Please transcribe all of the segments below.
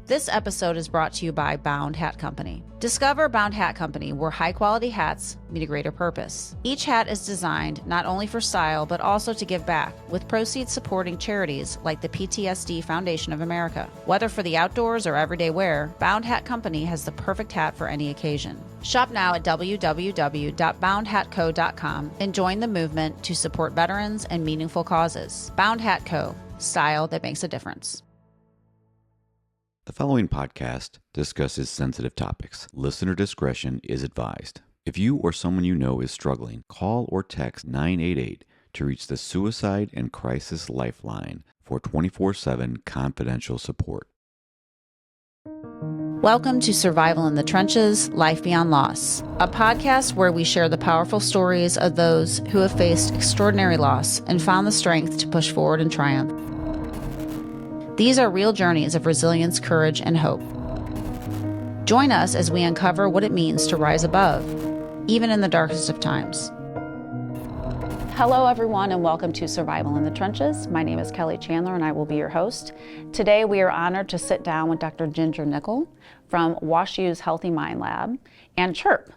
This episode is brought to you by Bound Hat Company. Discover Bound Hat Company, where high-quality hats meet a greater purpose. Each hat is designed not only for style, but also to give back, with proceeds supporting charities like the PTSD Foundation of America. Whether for the outdoors or everyday wear, Bound Hat Company has the perfect hat for any occasion. Shop now at www.boundhatco.com and join the movement to support veterans and meaningful causes. Bound Hat Co. Style that makes a difference. The following podcast discusses sensitive topics. Listener discretion is advised. If you or someone you know is struggling, call or text 988 to reach the Suicide and Crisis Lifeline for 24/7 confidential support. Welcome to Survival in the Trenches, Life Beyond Loss, a podcast where we share the powerful stories of those who have faced extraordinary loss and found the strength to push forward and triumph. These are real journeys of resilience, courage, and hope. Join us as we uncover what it means to rise above, even in the darkest of times. Hello, everyone, and welcome to Survival in the Trenches. My name is Kelly Chandler, and I will be your host. Today, we are honored to sit down with Dr. Ginger Nicol from WashU's Healthy Mind Lab and CHIRP.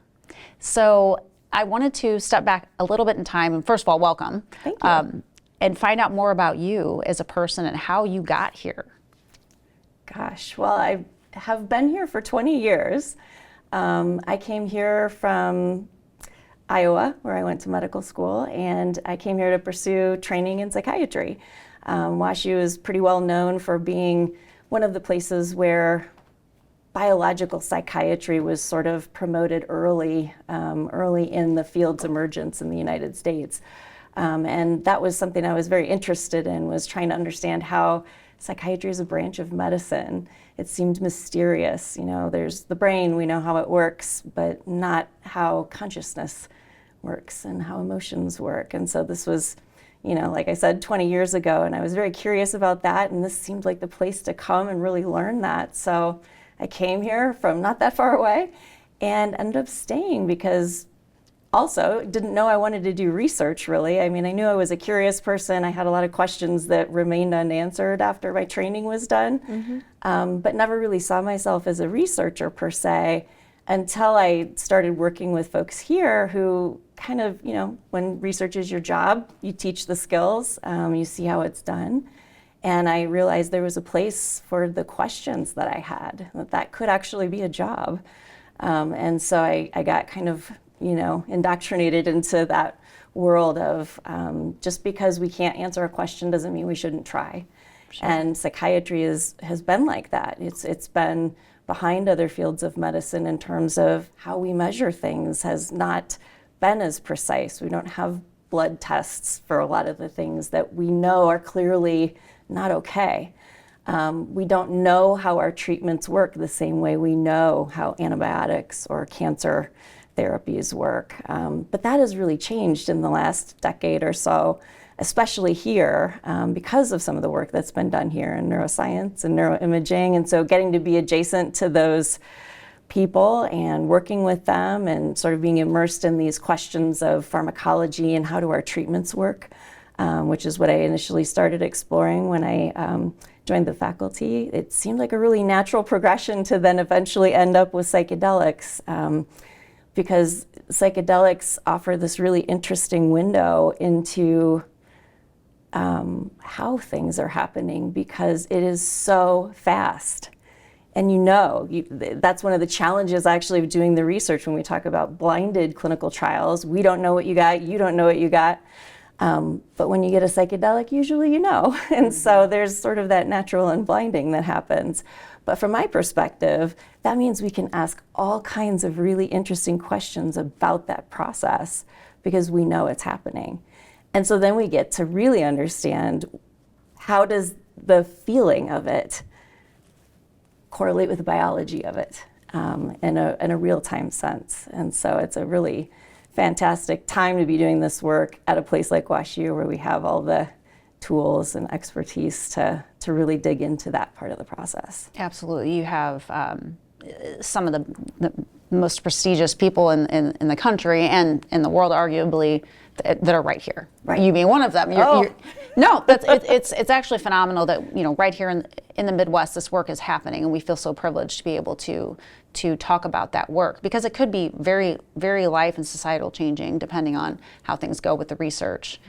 So I wanted to step back a little bit in time, and first of all, welcome. Thank you. And find out more about you as a person and how you got here. Gosh, well, I have been here for 20 years. I came here from Iowa, where I went to medical school, and I came here to pursue training in psychiatry. WashU is pretty well known for being one of the places where biological psychiatry was sort of promoted early in the field's emergence in the United States. And that was something I was very interested in, was trying to understand how psychiatry is a branch of medicine. It seemed mysterious. You know, there's the brain, we know how it works, but not how consciousness works and how emotions work. And so this was, you know, like I said, 20 years ago, and I was very curious about that, and this seemed like the place to come and really learn that. So I came here from not that far away and ended up staying because also didn't know I wanted to do research, really. I mean, I knew I was a curious person. I had a lot of questions that remained unanswered after my training was done, but never really saw myself as a researcher per se until I started working with folks here who kind of, you know, when research is your job, you teach the skills, you see how it's done. And I realized there was a place for the questions that I had, that could actually be a job. And so I got kind of, you know, indoctrinated into that world of just because we can't answer a question doesn't mean we shouldn't try. Sure. And psychiatry has been like that. It's been behind other fields of medicine in terms of how we measure things has not been as precise. We don't have blood tests for a lot of the things that we know are clearly not okay. We don't know how our treatments work the same way we know how antibiotics or cancer therapies work. But that has really changed in the last decade or so, especially here, because of some of the work that's been done here in neuroscience and neuroimaging. And so getting to be adjacent to those people and working with them and sort of being immersed in these questions of pharmacology and how do our treatments work, which is what I initially started exploring when I joined the faculty. It seemed like a really natural progression to then eventually end up with psychedelics. Because psychedelics offer this really interesting window into how things are happening because it is so fast. And you know, that's one of the challenges actually of doing the research when we talk about blinded clinical trials. We don't know what you got, you don't know what you got. But when you get a psychedelic, usually you know. And so there's sort of that natural unblinding that happens. But from my perspective, that means we can ask all kinds of really interesting questions about that process because we know it's happening. And so then we get to really understand how does the feeling of it correlate with the biology of it in a real-time sense. And so it's a really fantastic time to be doing this work at a place like WashU where we have all the tools and expertise to really dig into that part of the process. Absolutely. You have some of the most prestigious people in the country and in the world, arguably, that are right here. Right. You being one of them. No, it's actually phenomenal that, you know, right here in the Midwest this work is happening, and we feel so privileged to be able to talk about that work, because it could be very, very life and societal changing depending on how things go with the research.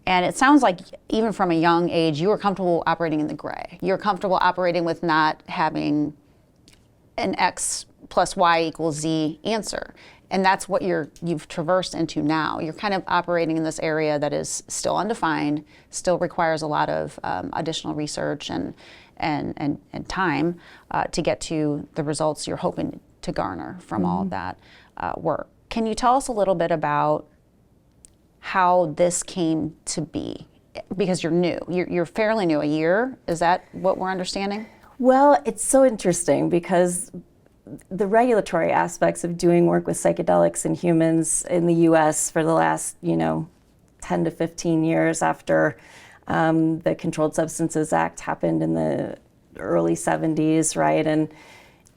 And it sounds like even from a young age, you were comfortable operating in the gray. You're comfortable operating with not having an X plus Y equals Z answer. And that's what you've traversed into now. You're kind of operating in this area that is still undefined, still requires a lot of additional research and time to get to the results you're hoping to garner from all of that work. Can you tell us a little bit about how this came to be? Because you're new, you're fairly new, a year, is that what we're understanding? Well, it's so interesting because the regulatory aspects of doing work with psychedelics in humans in the US for the last, 10 to 15 years after the Controlled Substances Act happened in the early 70s, right?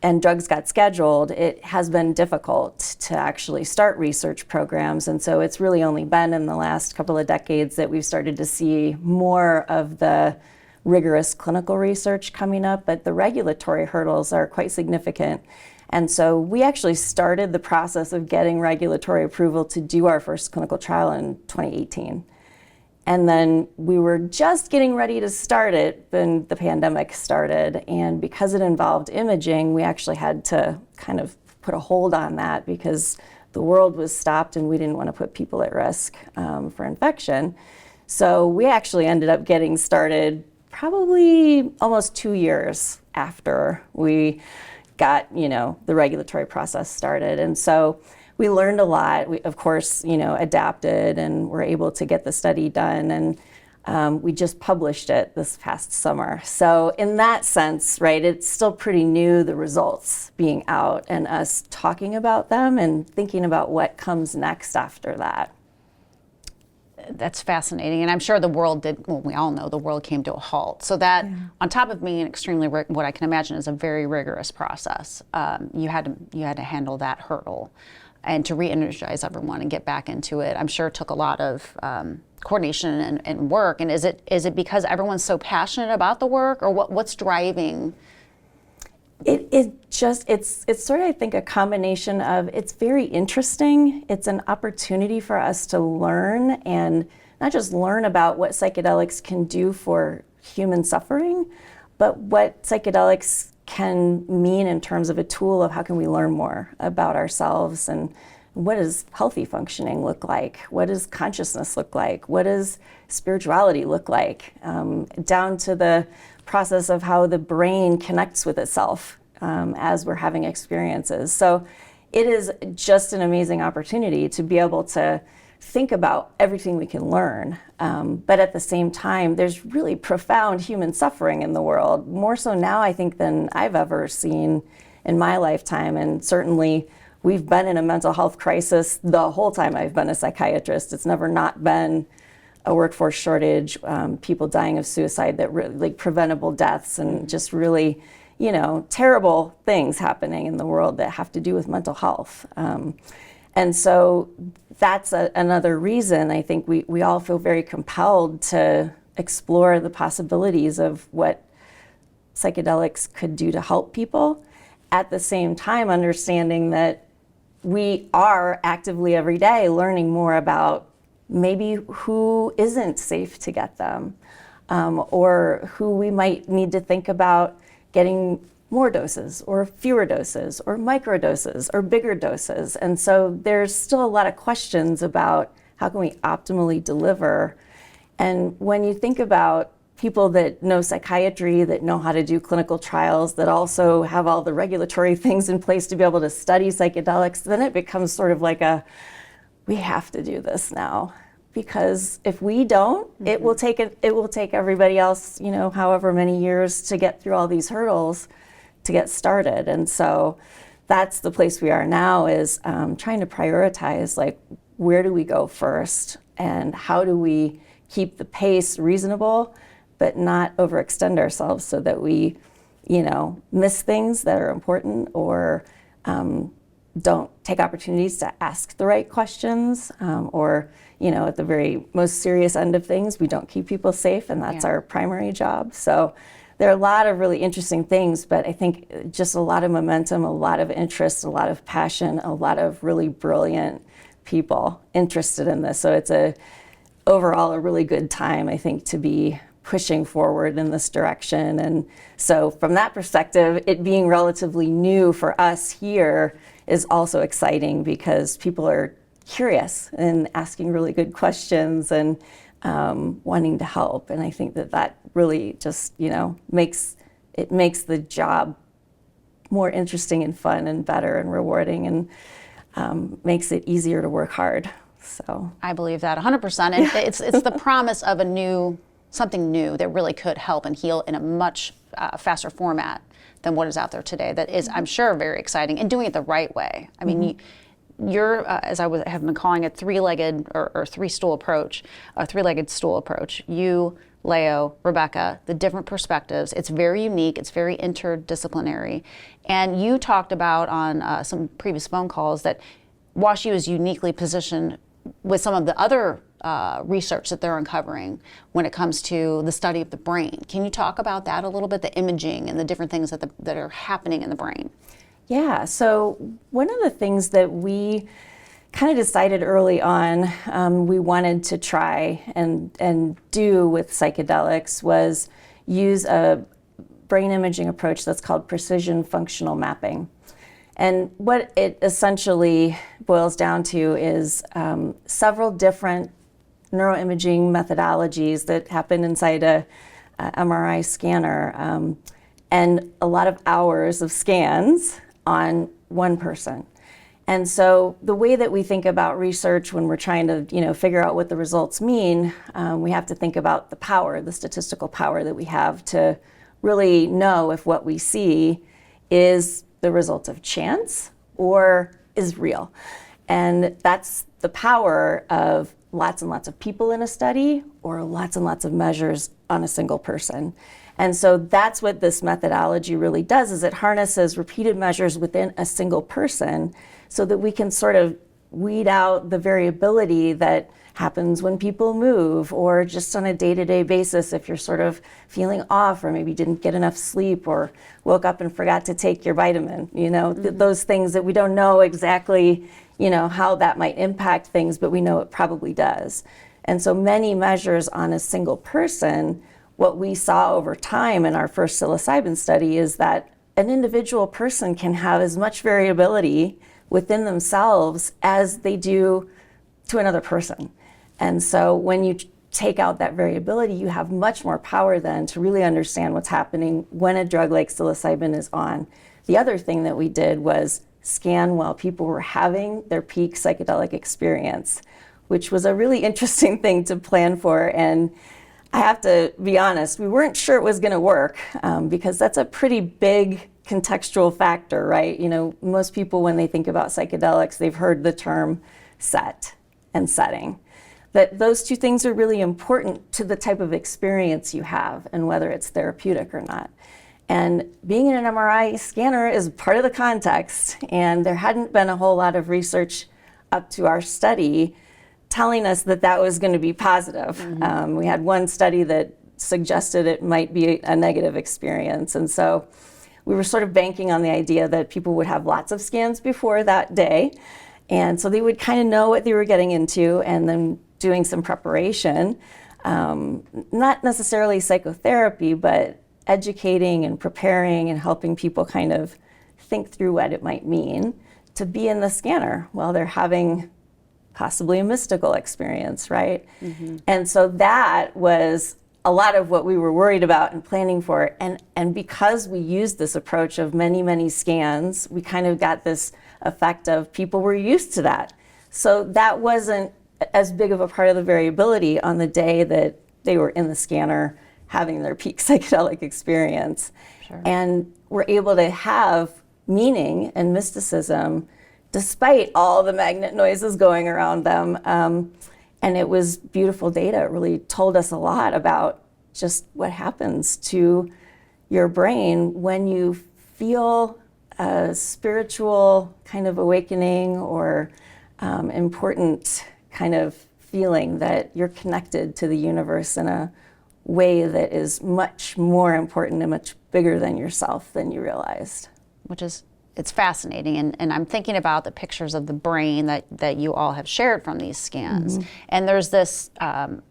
And drugs got scheduled, it has been difficult to actually start research programs. And so it's really only been in the last couple of decades that we've started to see more of the rigorous clinical research coming up, but the regulatory hurdles are quite significant. And so we actually started the process of getting regulatory approval to do our first clinical trial in 2018. And then we were just getting ready to start it when the pandemic started. And because it involved imaging, we actually had to kind of put a hold on that because the world was stopped and we didn't want to put people at risk for infection. So we actually ended up getting started probably almost 2 years after we got, the regulatory process started. And so we learned a lot. We, of course, adapted and were able to get the study done. And we just published it this past summer. So in that sense, right, it's still pretty new, the results being out and us talking about them and thinking about what comes next after that. That's fascinating, and I'm sure the world did. Well, we all know the world came to a halt. So that, on top of being extremely, what I can imagine is a very rigorous process, you had to handle that hurdle, and to re-energize everyone and get back into it. I'm sure it took a lot of coordination and work. And is it because everyone's so passionate about the work, or what's driving? It's sort of, I think, a combination of, it's very interesting. It's an opportunity for us to learn, and not just learn about what psychedelics can do for human suffering, but what psychedelics can mean in terms of a tool of how can we learn more about ourselves, and what does healthy functioning look like? What does consciousness look like? What does spirituality look like? Down to the process of how the brain connects with itself as we're having experiences. So it is just an amazing opportunity to be able to think about everything we can learn. But at the same time, there's really profound human suffering in the world, more so now, I think, than I've ever seen in my lifetime. And certainly we've been in a mental health crisis the whole time I've been a psychiatrist. It's never not been a workforce shortage, people dying of suicide, that really, like, preventable deaths, and just really, terrible things happening in the world that have to do with mental health. And so that's another reason I think we all feel very compelled to explore the possibilities of what psychedelics could do to help people, at the same time understanding that we are actively every day learning more about maybe who isn't safe to get them, or who we might need to think about getting more doses or fewer doses or micro doses or bigger doses. And so there's still a lot of questions about how can we optimally deliver. And when you think about people that know psychiatry, that know how to do clinical trials, that also have all the regulatory things in place to be able to study psychedelics, then it becomes sort of like we have to do this now, because if we don't, it will take everybody else, however many years to get through all these hurdles to get started. And so that's the place we are now, is trying to prioritize, like, where do we go first, and how do we keep the pace reasonable but not overextend ourselves so that we, miss things that are important, or don't take opportunities to ask the right questions, or, at the very most serious end of things, we don't keep people safe, and that's our primary job. So there are a lot of really interesting things, but I think just a lot of momentum, a lot of interest, a lot of passion, a lot of really brilliant people interested in this. So it's overall a really good time, I think, to be pushing forward in this direction. And so from that perspective, it being relatively new for us here is also exciting because people are curious and asking really good questions and wanting to help. And I think that really just, makes the job more interesting and fun and better and rewarding, and makes it easier to work hard. So I believe that 100%. And it's the promise of something new that really could help and heal in a much faster format than what is out there today. That is, I'm sure, very exciting, and doing it the right way. I mean, you're, as I have been calling it, three-legged or three-stool approach, a three-legged stool approach. You, Leo, Rebecca, the different perspectives. It's very unique. It's very interdisciplinary. And you talked about on some previous phone calls that WashU is uniquely positioned with some of the other research that they're uncovering when it comes to the study of the brain. Can you talk about that a little bit, the imaging and the different things that are happening in the brain? Yeah, so one of the things that we kind of decided early on we wanted to try and do with psychedelics was use a brain imaging approach that's called precision functional mapping. And what it essentially boils down to is several different neuroimaging methodologies that happen inside a MRI scanner, and a lot of hours of scans on one person. And so the way that we think about research when we're trying to figure out what the results mean, we have to think about the power, the statistical power that we have to really know if what we see is the result of chance or is real. And that's the power of lots and lots of people in a study or lots and lots of measures on a single person. And so that's what this methodology really does, is it harnesses repeated measures within a single person so that we can sort of weed out the variability that happens when people move, or just on a day-to-day basis if you're sort of feeling off or maybe didn't get enough sleep or woke up and forgot to take your vitamin, those things that we don't know exactly, how that might impact things, but we know it probably does. And so many measures on a single person, what we saw over time in our first psilocybin study is that an individual person can have as much variability within themselves as they do to another person. And so when you take out that variability, you have much more power then to really understand what's happening when a drug like psilocybin is on. The other thing that we did was scan while people were having their peak psychedelic experience, which was a really interesting thing to plan for. And I have to be honest, we weren't sure it was going to work because that's a pretty big contextual factor, right? Most people, when they think about psychedelics, they've heard the term set and setting. That those two things are really important to the type of experience you have and whether it's therapeutic or not. And being in an MRI scanner is part of the context, and there hadn't been a whole lot of research up to our study telling us that was going to be positive. Mm-hmm. We had one study that suggested it might be a negative experience, and so we were sort of banking on the idea that people would have lots of scans before that day, and so they would kind of know what they were getting into, and then doing some preparation, not necessarily psychotherapy, but educating and preparing and helping people kind of think through what it might mean to be in the scanner while they're having possibly a mystical experience, right? Mm-hmm. And so that was a lot of what we were worried about and planning for. And because we used this approach of many, many scans, we kind of got this effect of people were used to that. So that wasn't as big of a part of the variability on the day that they were in the scanner having their peak psychedelic experience. Sure. And we're able to have meaning and mysticism despite all the magnet noises going around them. And it was beautiful data. It really told us a lot about just what happens to your brain when you feel a spiritual kind of awakening or important kind of feeling that you're connected to the universe in a way that is much more important and much bigger than yourself than you realized. It's fascinating, and I'm thinking about the pictures of the brain that you all have shared from these scans. And there's this,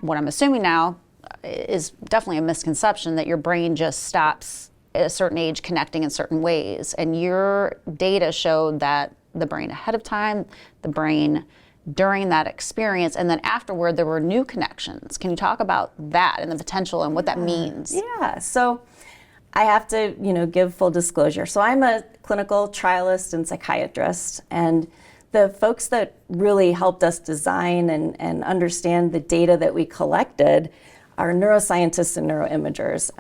what I'm assuming now is definitely a misconception, that your brain just stops at a certain age connecting in certain ways. And your data showed that the brain ahead of time, the brain during that experience, and then afterward there were new connections. Can you talk about that and the potential and what that means? Yeah, so I have to, give full disclosure. So I'm a clinical trialist and psychiatrist, and the folks that really helped us design and understand the data that we collected are neuroscientists and neuroimagers.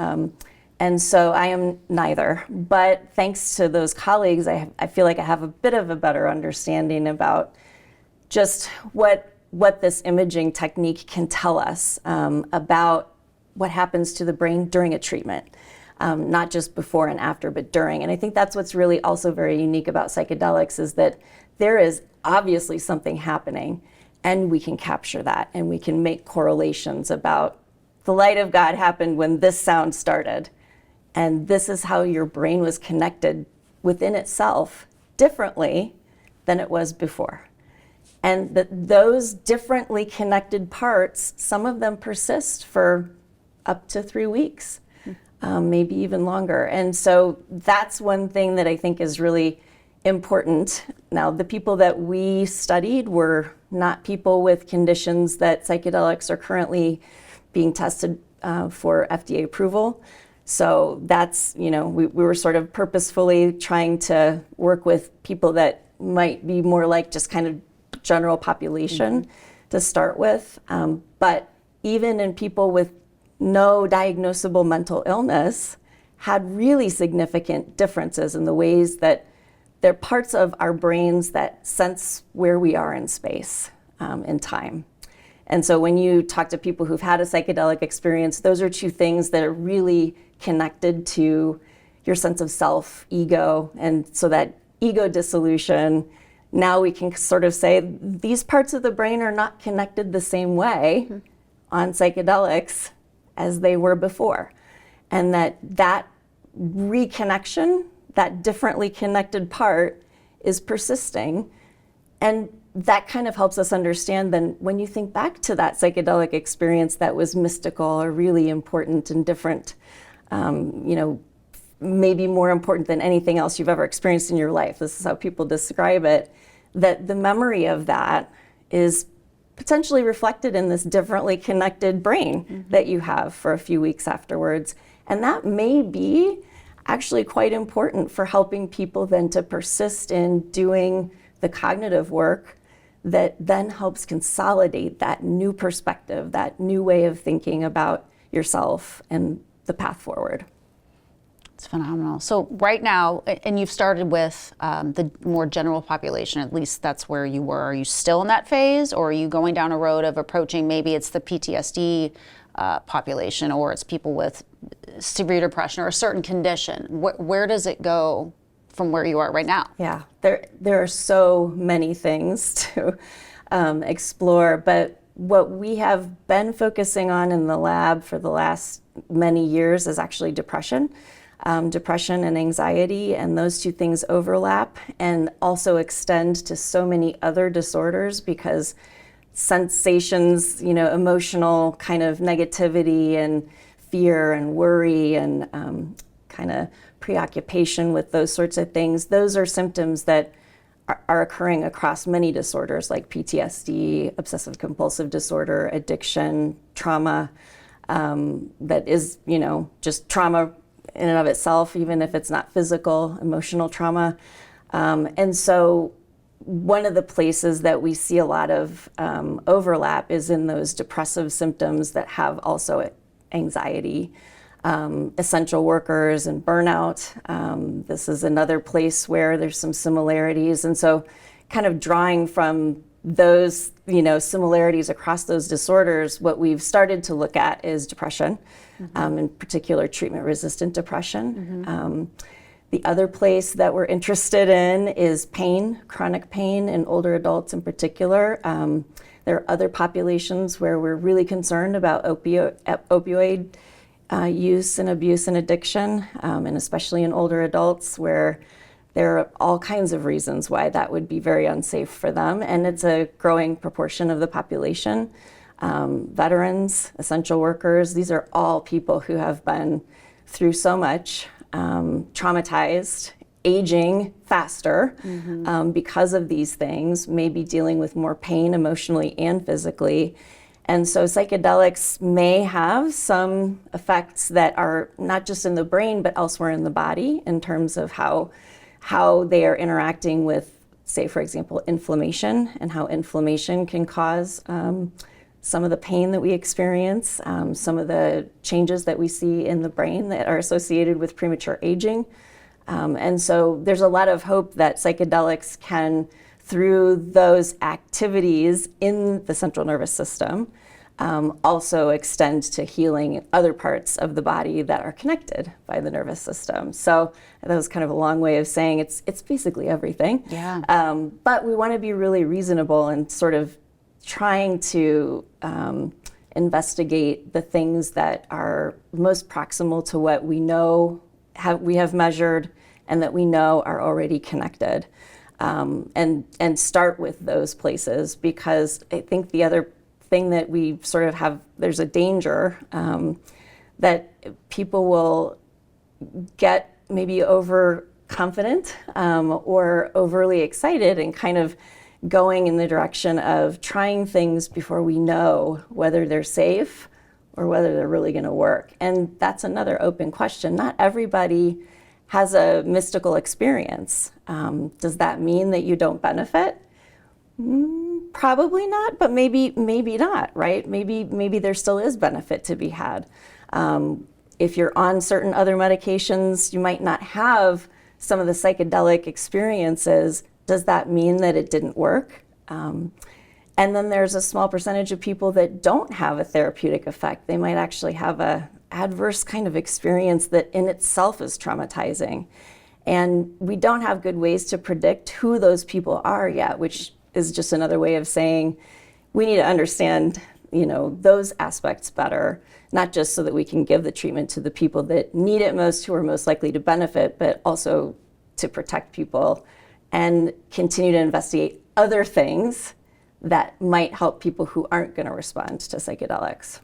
And so I am neither, but thanks to those colleagues, I feel like I have a bit of a better understanding about just what this imaging technique can tell us about what happens to the brain during a treatment. Not just before and after, but during. And I think that's what's really also very unique about psychedelics, is that there is obviously something happening, and we can capture that, and we can make correlations about the light of God happened when this sound started. And this is how your brain was connected within itself differently than it was before. And those differently connected parts, some of them persist for up to 3 weeks. Maybe even longer. And so that's one thing that I think is really important. Now, the people that we studied were not people with conditions that psychedelics are currently being tested for FDA approval. So that's, we were sort of purposefully trying to work with people that might be more like just kind of general population to start with. But even in people with no diagnosable mental illness had really significant differences in the ways that they're parts of our brains that sense where we are in space, in time. And so when you talk to people who've had a psychedelic experience, those are two things that are really connected to your sense of self, ego, and so that ego dissolution, now we can sort of say these parts of the brain are not connected the same way on psychedelics as they were before. And that reconnection, that differently connected part, is persisting. And that kind of helps us understand then when you think back to that psychedelic experience that was mystical or really important and different, maybe more important than anything else you've ever experienced in your life. This is how people describe it, that the memory of that is potentially reflected in this differently connected brain that you have for a few weeks afterwards. And that may be actually quite important for helping people then to persist in doing the cognitive work that then helps consolidate that new perspective, that new way of thinking about yourself and the path forward. It's phenomenal. So right now, and you've started with the more general population, at least that's where you were. Are you still in that phase, or are you going down a road of approaching, maybe it's the PTSD population, or it's people with severe depression or a certain condition? Where does it go from where you are right now? Yeah, there are so many things to explore, but what we have been focusing on in the lab for the last many years is actually depression. Depression and anxiety, and those two things overlap and also extend to so many other disorders, because sensations, emotional kind of negativity and fear and worry and kind of preoccupation with those sorts of things, those are symptoms that are occurring across many disorders like PTSD, obsessive compulsive disorder, addiction, trauma, that is, just trauma in and of itself, even if it's not physical, emotional trauma. And so one of the places that we see a lot of overlap is in those depressive symptoms that have also anxiety, essential workers and burnout. This is another place where there's some similarities. And so kind of drawing from those, similarities across those disorders, what we've started to look at is depression, in particular treatment-resistant depression. The other place that we're interested in is pain, chronic pain in older adults in particular. There are other populations where we're really concerned about opioid use and abuse and addiction, and especially in older adults where there are all kinds of reasons why that would be very unsafe for them. And it's a growing proportion of the population. Veterans, essential workers, these are all people who have been through so much, traumatized, aging faster because of these things, maybe dealing with more pain emotionally and physically. And so psychedelics may have some effects that are not just in the brain, but elsewhere in the body in terms of how they are interacting with, say, for example, inflammation, and how inflammation can cause some of the pain that we experience, some of the changes that we see in the brain that are associated with premature aging. And so there's a lot of hope that psychedelics can, through those activities in the central nervous system, also extend to healing other parts of the body that are connected by the nervous system. So that was kind of a long way of saying it's basically everything. Yeah. But we want to be really reasonable and sort of trying to investigate the things that are most proximal to what we know we have measured and that we know are already connected, and start with those places, because I think the other thing that we sort of have, there's a danger that people will get maybe overconfident or overly excited and kind of going in the direction of trying things before we know whether they're safe or whether they're really going to work. And that's another open question. Not everybody has a mystical experience. Does that mean that you don't benefit? Probably not, but maybe not, right? Maybe there still is benefit to be had. If you're on certain other medications, you might not have some of the psychedelic experiences. Does that mean that it didn't work? And then there's a small percentage of people that don't have a therapeutic effect. They might actually have a adverse kind of experience that in itself is traumatizing. And we don't have good ways to predict who those people are yet, which is just another way of saying we need to understand, those aspects better, not just so that we can give the treatment to the people that need it most, who are most likely to benefit, but also to protect people and continue to investigate other things that might help people who aren't going to respond to psychedelics.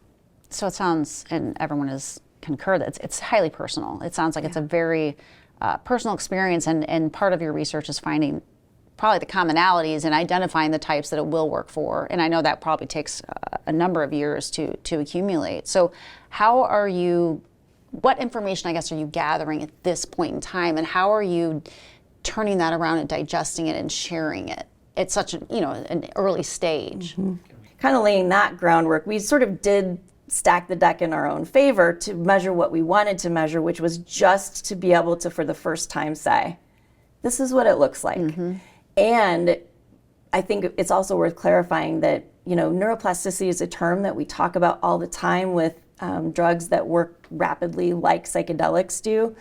So it sounds, and everyone has concurred, that it's highly personal. It sounds like it's a very personal experience, and part of your research is finding probably the commonalities and identifying the types that it will work for. And I know that probably takes a number of years to accumulate. So what information, I guess, are you gathering at this point in time, and how are you turning that around and digesting it and sharing it at such an early stage? Mm-hmm. Kind of laying that groundwork, we sort of did stack the deck in our own favor to measure what we wanted to measure, which was just to be able to, for the first time, say, this is what it looks like. Mm-hmm. And I think it's also worth clarifying that, neuroplasticity is a term that we talk about all the time with drugs that work rapidly like psychedelics do.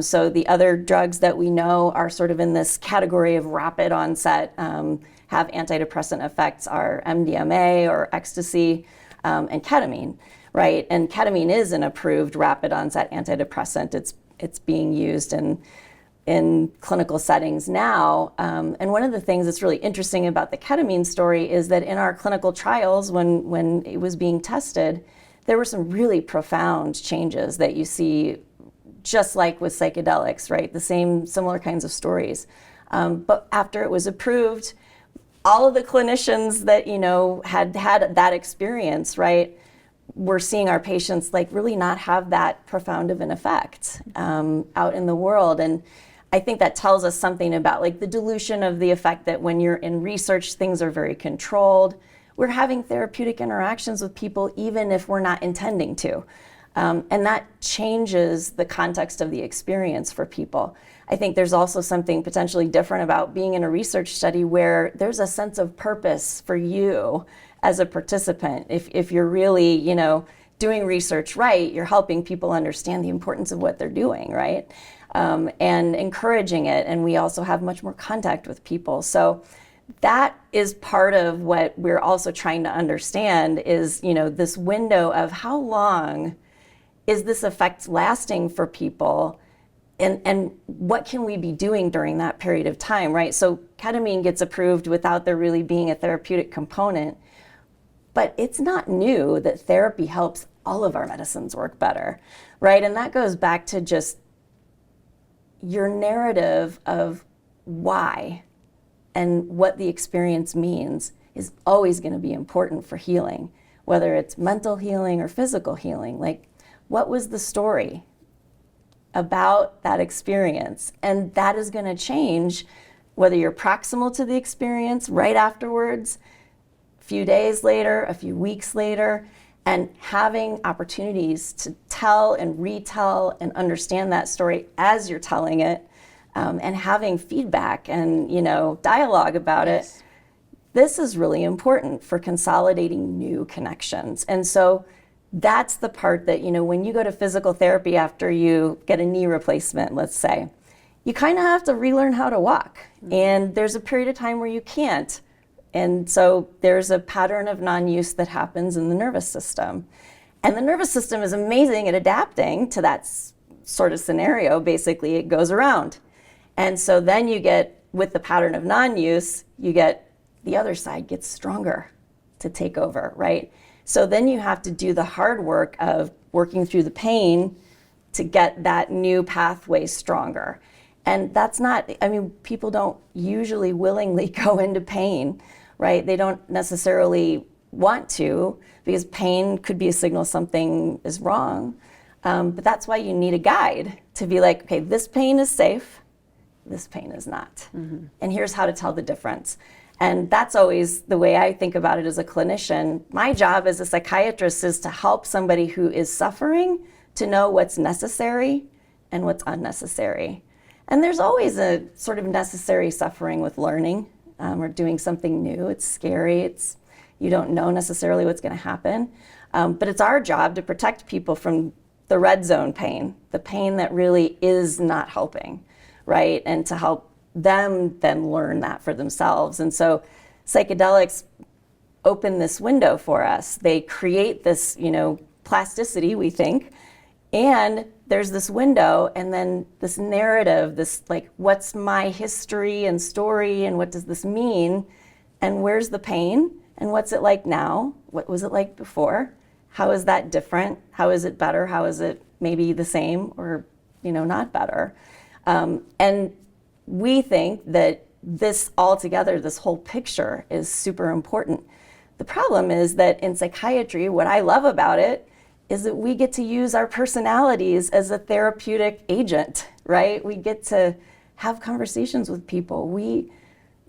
So the other drugs that we know are sort of in this category of rapid onset, have antidepressant effects, are MDMA or ecstasy, and ketamine, right? And ketamine is an approved rapid onset antidepressant. It's being used in clinical settings now. And one of the things that's really interesting about the ketamine story is that in our clinical trials, when it was being tested, there were some really profound changes that you see, just like with psychedelics, right? Similar kinds of stories. But after it was approved, all of the clinicians that, had that experience, right, we're seeing our patients really not have that profound of an effect out in the world. And I think that tells us something about the dilution of the effect, that when you're in research, things are very controlled. We're having therapeutic interactions with people even if we're not intending to. And that changes the context of the experience for people. I think there's also something potentially different about being in a research study where there's a sense of purpose for you as a participant. If you're really, doing research right, you're helping people understand the importance of what they're doing, right? And encouraging it. And we also have much more contact with people. So that is part of what we're also trying to understand is, this window of how long is this effect lasting for people? And what can we be doing during that period of time, right? So ketamine gets approved without there really being a therapeutic component, but it's not new that therapy helps all of our medicines work better, right? And that goes back to just your narrative of why and what the experience means is always going to be important for healing, whether it's mental healing or physical healing. Like, what was the story about that experience? And that is going to change whether you're proximal to the experience right afterwards, a few days later, a few weeks later, and having opportunities to tell and retell and understand that story as you're telling it, and having feedback and, dialogue about it. This is really important for consolidating new connections. And so that's the part that, when you go to physical therapy after you get a knee replacement, let's say, you kind of have to relearn how to walk. And there's a period of time where you can't. And so there's a pattern of non-use that happens in the nervous system. And the nervous system is amazing at adapting to that sort of scenario. Basically, it goes around. And so then you get, with the pattern of non-use, you get the other side gets stronger to take over, right? So then you have to do the hard work of working through the pain to get that new pathway stronger. And that's not, people don't usually willingly go into pain, right? They don't necessarily want to, because pain could be a signal something is wrong. But that's why you need a guide to be like, okay, this pain is safe, this pain is not. Mm-hmm. And here's how to tell the difference. And that's always the way I think about it as a clinician. My job as a psychiatrist is to help somebody who is suffering to know what's necessary and what's unnecessary. And there's always a sort of necessary suffering with learning or doing something new. It's scary. You don't know necessarily what's going to happen. But it's our job to protect people from the red zone pain, the pain that really is not helping, right? And to help them then learn that for themselves. And so psychedelics open this window for us. They create this, plasticity, we think, and there's this window and then this narrative, this like, what's my history and story and what does this mean? And where's the pain? And what's it like now? What was it like before? How is that different? How is it better? How is it maybe the same or, not better? And we think that this altogether, this whole picture is super important. The problem is that in psychiatry, what I love about it is that we get to use our personalities as a therapeutic agent, right? We get to have conversations with people. We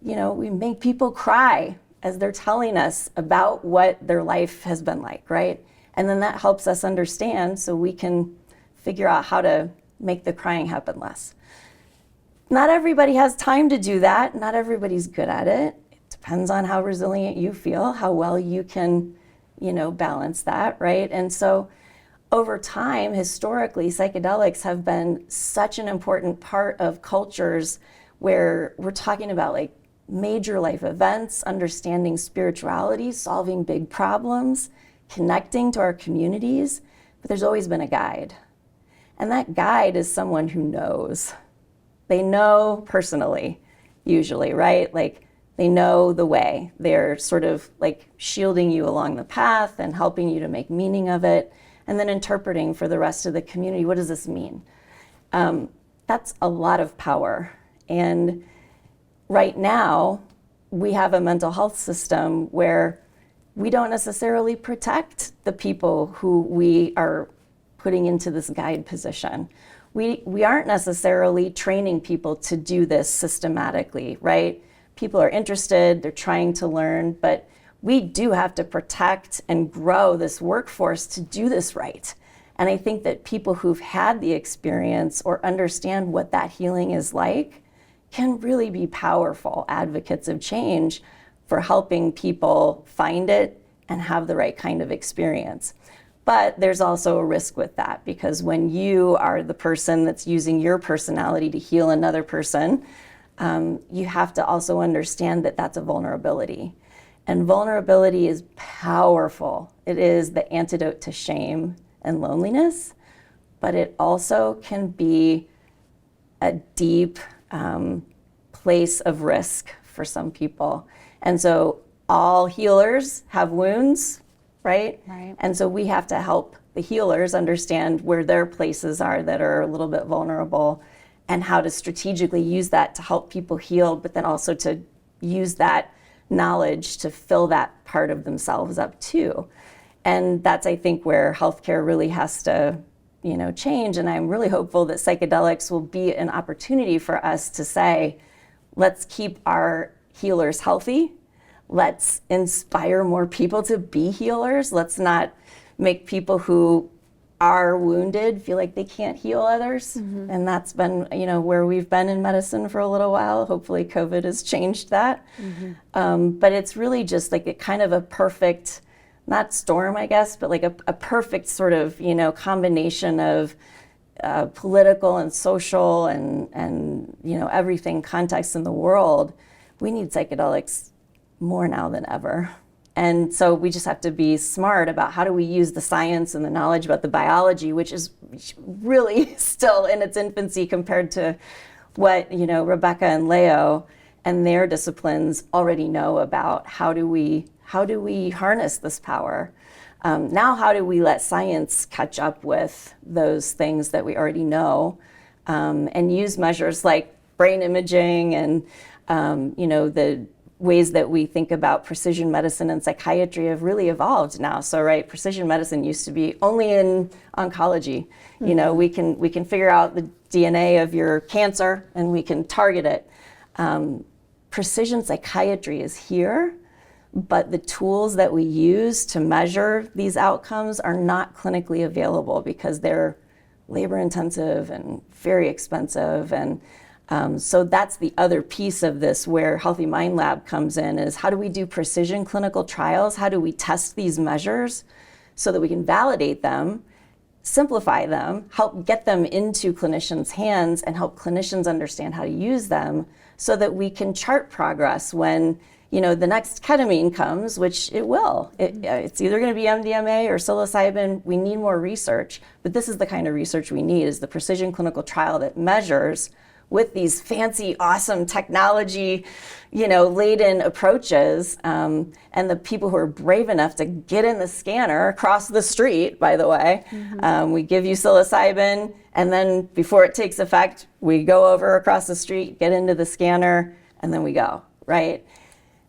make people cry as they're telling us about what their life has been like, right? And then that helps us understand so we can figure out how to make the crying happen less. Not everybody has time to do that. Not everybody's good at it. It depends on how resilient you feel, how well you can, balance that, right? And so over time, historically, psychedelics have been such an important part of cultures where we're talking about like major life events, understanding spirituality, solving big problems, connecting to our communities, but there's always been a guide. And that guide is someone who knows. They know personally, usually, right? Like they know the way. They're sort of like shielding you along the path and helping you to make meaning of it, and then interpreting for the rest of the community, what does this mean? That's a lot of power. And right now, we have a mental health system where we don't necessarily protect the people who we are putting into this guide position. We aren't necessarily training people to do this systematically, right? People are interested, they're trying to learn, but we do have to protect and grow this workforce to do this right. And I think that people who've had the experience or understand what that healing is like can really be powerful advocates of change for helping people find it and have the right kind of experience. But there's also a risk with that, because when you are the person that's using your personality to heal another person, you have to also understand that that's a vulnerability. And vulnerability is powerful. It is the antidote to shame and loneliness. but it also can be a deep place of risk for some people. And so all healers have wounds, right? Right. And so we have to help the healers understand where their places are that are a little bit vulnerable, and how to strategically use that to help people heal, but then also to use that knowledge to fill that part of themselves up too. And that's, I think, where healthcare really has to, change. And I'm really hopeful that psychedelics will be an opportunity for us to say, let's keep our healers healthy. Let's inspire more people to be healers. Let's not make people who are wounded feel like they can't heal others. And that's been, where we've been in medicine for a little while. Hopefully COVID has changed that. But it's really just like a kind of a perfect, not storm, I guess, but like a perfect sort of, combination of political and social and everything context in the world. We need psychedelics more now than ever. And so we just have to be smart about how do we use the science and the knowledge about the biology, which is really still in its infancy compared to what, Rebecca and Leo and their disciplines already know about. How do we harness this power? Now, how do we let science catch up with those things that we already know, and use measures like brain imaging and, the ways that we think about precision medicine and psychiatry have really evolved now. So, right, precision medicine used to be only in oncology. We can figure out the DNA of your cancer and we can target it. Precision psychiatry is here, but the tools that we use to measure these outcomes are not clinically available because they're labor intensive and very expensive. And so that's the other piece of this where Healthy Mind Lab comes in, is how do we do precision clinical trials? How do we test these measures so that we can validate them, simplify them, help get them into clinicians' hands, and help clinicians understand how to use them so that we can chart progress when, the next ketamine comes, which it will. It's either going to be MDMA or psilocybin. We need more research, but this is the kind of research we need, is the precision clinical trial that measures with these fancy, awesome technology, laden approaches, and the people who are brave enough to get in the scanner across the street, by the way. We give you psilocybin, and then before it takes effect, we go over across the street, get into the scanner, and then we go, right?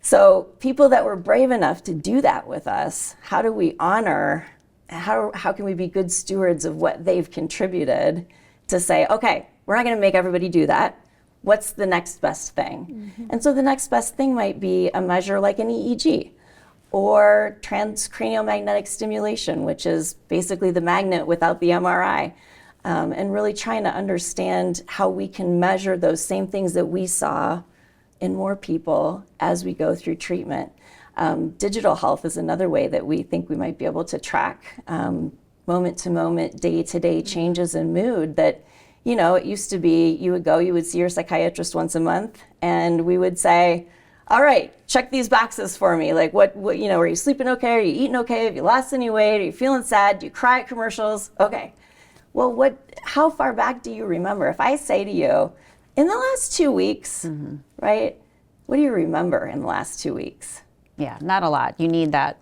So people that were brave enough to do that with us, how do we honor, how can we be good stewards of what they've contributed to say, okay, we're not going to make everybody do that. What's the next best thing? And so the next best thing might be a measure like an EEG or transcranial magnetic stimulation, which is basically the magnet without the MRI, and really trying to understand how we can measure those same things that we saw in more people as we go through treatment. Digital health is another way that we think we might be able to track moment to moment, day to day changes in mood that, it used to be you would see your psychiatrist once a month, and we would say, all right, check these boxes for me. Like what, are you sleeping okay? Are you eating okay? Have you lost any weight? Are you feeling sad? Do you cry at commercials? Okay. Well, how far back do you remember? If I say to you, in the last 2 weeks, right, what do you remember in the last 2 weeks? Yeah, not a lot. You need that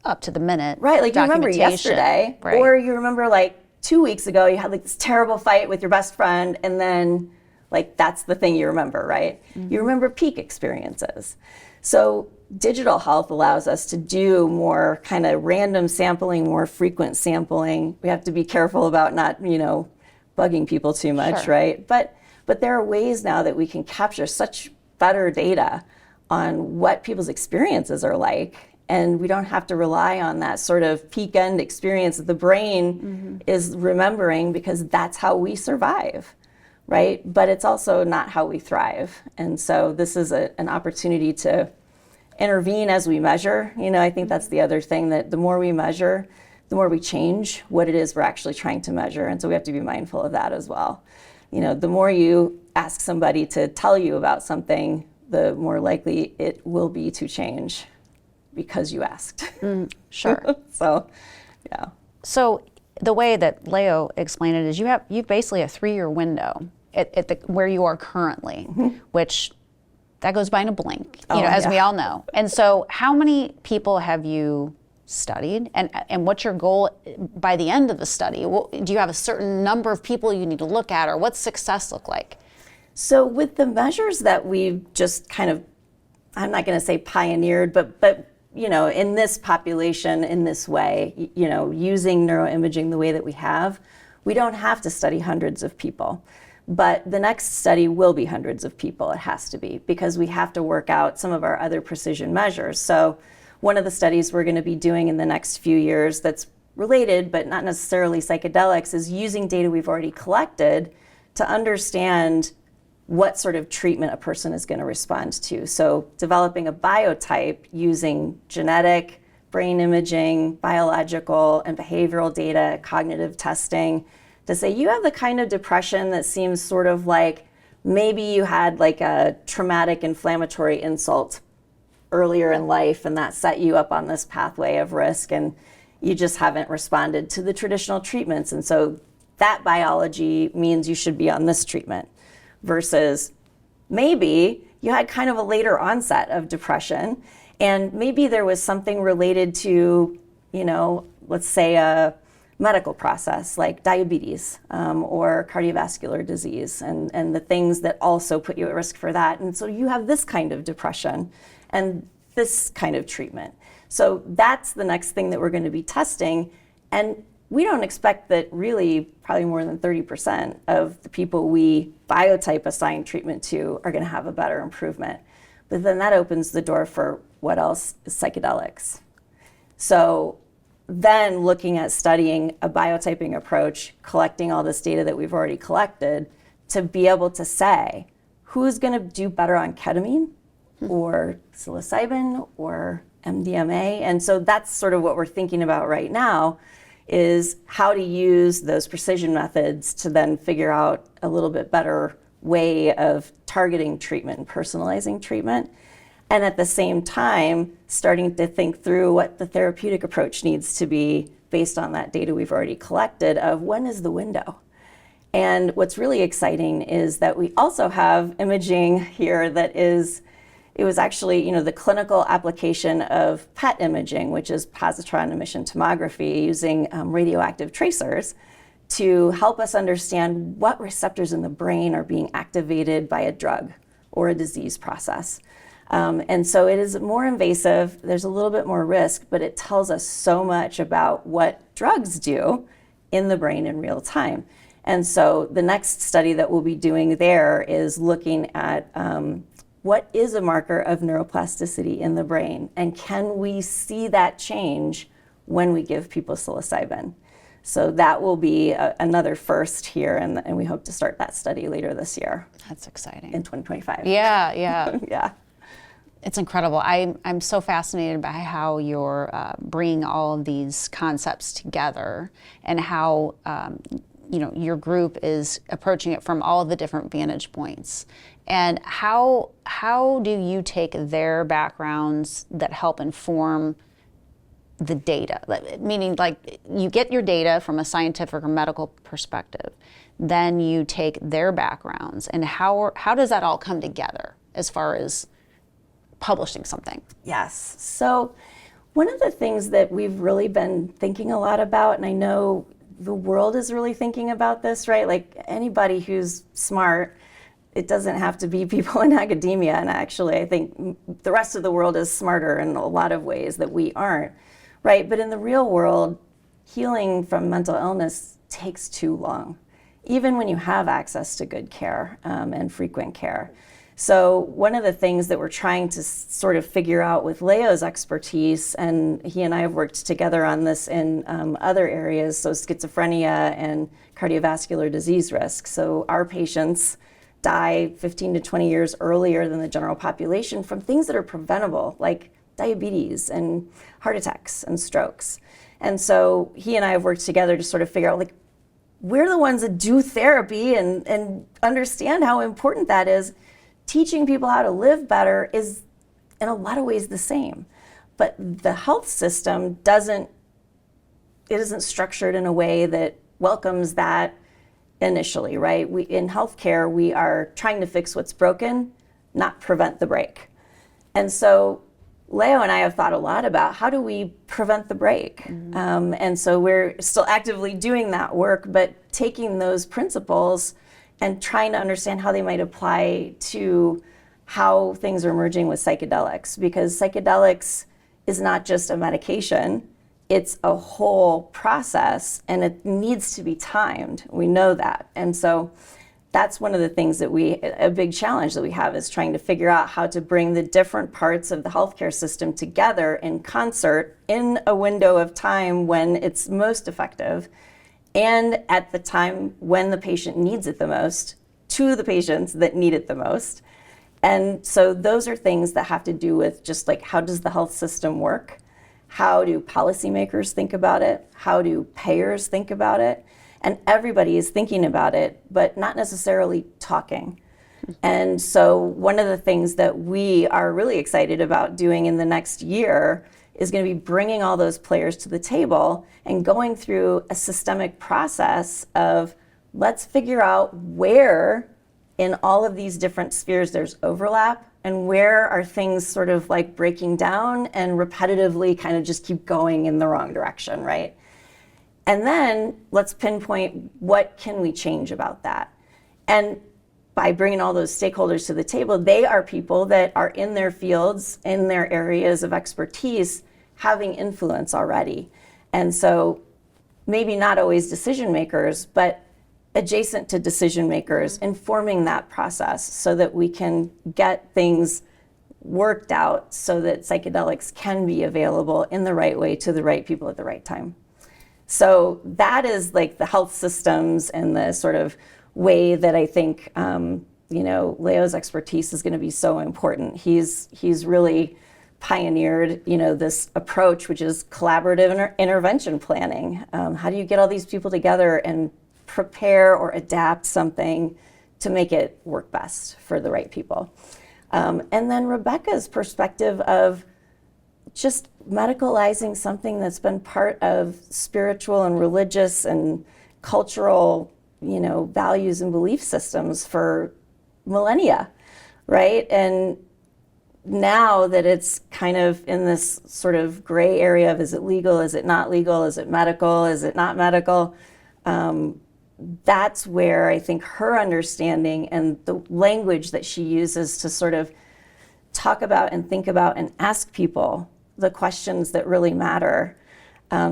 up to the minute. Right, like you remember yesterday, right. Or you remember like 2 weeks ago, you had like this terrible fight with your best friend, and then like that's the thing you remember, right? You remember peak experiences. So digital health allows us to do more kind of random sampling, more frequent sampling. We have to be careful about not, bugging people too much, Sure. right? But there are ways now that we can capture such better data on what people's experiences are like, and we don't have to rely on that sort of peak end experience that the brain is remembering, because that's how we survive, right? But it's also not how we thrive. And so this is an opportunity to intervene as we measure. I think that's the other thing, that the more we measure, the more we change what it is we're actually trying to measure. And so we have to be mindful of that as well. The more you ask somebody to tell you about something, the more likely it will be to change because you asked. Sure. So, yeah. So the way that Leo explained it is you've basically a 3-year window at where you are currently, which that goes by in a blink, as we all know. And so how many people have you studied, and what's your goal by the end of the study? Do you have a certain number of people you need to look at, or what's success look like? So with the measures that we've just kind of, I'm not going to say pioneered, but in this population, in this way, using neuroimaging the way that we have, we don't have to study hundreds of people. But the next study will be hundreds of people. It has to be, because we have to work out some of our other precision measures. So one of the studies we're going to be doing in the next few years that's related, but not necessarily psychedelics, is using data we've already collected to understand what sort of treatment a person is going to respond to. So developing a biotype using genetic, brain imaging, biological and behavioral data, cognitive testing, to say you have the kind of depression that seems sort of like maybe you had like a traumatic inflammatory insult earlier in life and that set you up on this pathway of risk, and you just haven't responded to the traditional treatments. And so that biology means you should be on this treatment, versus maybe you had kind of a later onset of depression, and maybe there was something related to, let's say a medical process like diabetes or cardiovascular disease, and the things that also put you at risk for that. And so you have this kind of depression and this kind of treatment. So that's the next thing that we're going to be testing. And we don't expect that really probably more than 30% of the people we biotype assign treatment to are going to have a better improvement. But then that opens the door for what else is psychedelics. So then looking at studying a biotyping approach, collecting all this data that we've already collected, to be able to say who's going to do better on ketamine or psilocybin or MDMA. And so that's sort of what we're thinking about right now, is how to use those precision methods to then figure out a little bit better way of targeting treatment and personalizing treatment. And at the same time, starting to think through what the therapeutic approach needs to be based on that data we've already collected of when is the window. And what's really exciting is that we also have imaging here that it was actually, the clinical application of PET imaging, which is positron emission tomography, using radioactive tracers to help us understand what receptors in the brain are being activated by a drug or a disease process. And so it is more invasive, there's a little bit more risk, but it tells us so much about what drugs do in the brain in real time. And so the next study that we'll be doing there is looking at what is a marker of neuroplasticity in the brain, and can we see that change when we give people psilocybin? So that will be another first here, and we hope to start that study later this year. That's exciting. In 2025. Yeah. Yeah. It's incredible. I'm so fascinated by how you're bringing all of these concepts together, and how your group is approaching it from all of the different vantage points. And how do you take their backgrounds that help inform the data? Meaning, like, you get your data from a scientific or medical perspective, then you take their backgrounds, and how does that all come together as far as publishing something? Yes. So one of the things that we've really been thinking a lot about, and I know the world is really thinking about this, right? Like, anybody who's smart, it doesn't have to be people in academia. And actually, I think the rest of the world is smarter in a lot of ways that we aren't, right? But in the real world, healing from mental illness takes too long, even when you have access to good care and frequent care. So one of the things that we're trying to sort of figure out with Leo's expertise, and he and I have worked together on this in other areas, so schizophrenia and cardiovascular disease risk. So our patients die 15 to 20 years earlier than the general population from things that are preventable, like diabetes and heart attacks and strokes. And so he and I have worked together to sort of figure out, like, we're the ones that do therapy and understand how important that is. Teaching people how to live better is in a lot of ways the same, but the health system isn't structured in a way that welcomes that initially, right? In healthcare, we are trying to fix what's broken, not prevent the break. And so Leo and I have thought a lot about how do we prevent the break? And so we're still actively doing that work, but taking those principles and trying to understand how they might apply to how things are emerging with psychedelics, because psychedelics is not just a medication, it's a whole process and it needs to be timed. We know that. And so that's one of the things that a big challenge that we have is trying to figure out how to bring the different parts of the healthcare system together in concert in a window of time when it's most effective and at the time when the patient needs it the most, to the patients that need it the most. And so those are things that have to do with just like, how does the health system work? How do policymakers think about it? How do payers think about it? And everybody is thinking about it, but not necessarily talking. And so one of the things that we are really excited about doing in the next year is going to be bringing all those players to the table and going through a systemic process of let's figure out where in all of these different spheres there's overlap and where are things sort of like breaking down and repetitively kind of just keep going in the wrong direction, right? And then let's pinpoint what can we change about that. And by bringing all those stakeholders to the table, they are people that are in their fields, in their areas of expertise, having influence already. And so maybe not always decision makers, but adjacent to decision makers, informing that process so that we can get things worked out so that psychedelics can be available in the right way to the right people at the right time. So that is like the health systems and the sort of way that I think, Leo's expertise is going to be so important. He's really pioneered, this approach, which is collaborative intervention planning. How do you get all these people together and prepare or adapt something to make it work best for the right people? And then Rebecca's perspective of just medicalizing something that's been part of spiritual and religious and cultural, values and belief systems for millennia, right? And now that it's kind of in this sort of gray area of is it legal, is it not legal, is it medical, is it not medical? That's where I think her understanding and the language that she uses to sort of talk about and think about and ask people the questions that really matter,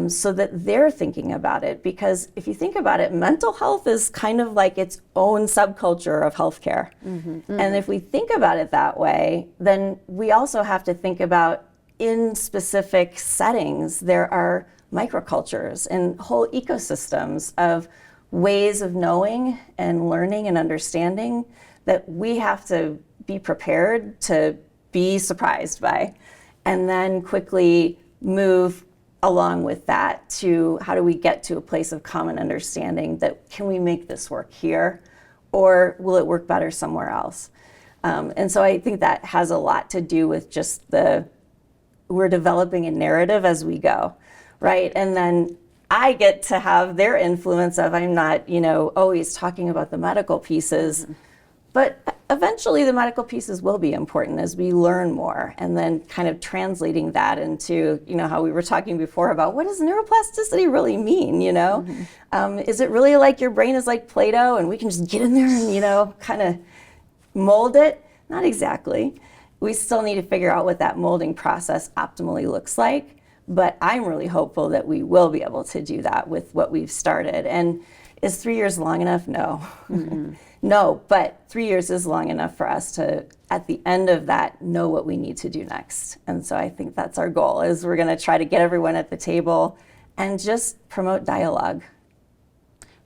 so that they're thinking about it. Because if you think about it, mental health is kind of like its own subculture of healthcare. And if we think about it that way, then we also have to think about in specific settings, there are microcultures and whole ecosystems of ways of knowing and learning and understanding that we have to be prepared to be surprised by, and then quickly move along with that to how do we get to a place of common understanding that can we make this work here or will it work better somewhere else? And so I think that has a lot to do with just we're developing a narrative as we go, right? And then I get to have their influence of I'm not, always talking about the medical pieces, but eventually the medical pieces will be important as we learn more, and then kind of translating that into, how we were talking before about what does neuroplasticity really mean, Is it really like your brain is like Play-Doh and we can just get in there and, kind of mold it? Not exactly. We still need to figure out what that molding process optimally looks like. But I'm really hopeful that we will be able to do that with what we've started. And is 3 years long enough? No. No, but 3 years is long enough for us to, at the end of that, know what we need to do next. And so I think that's our goal, is we're going to try to get everyone at the table and just promote dialogue.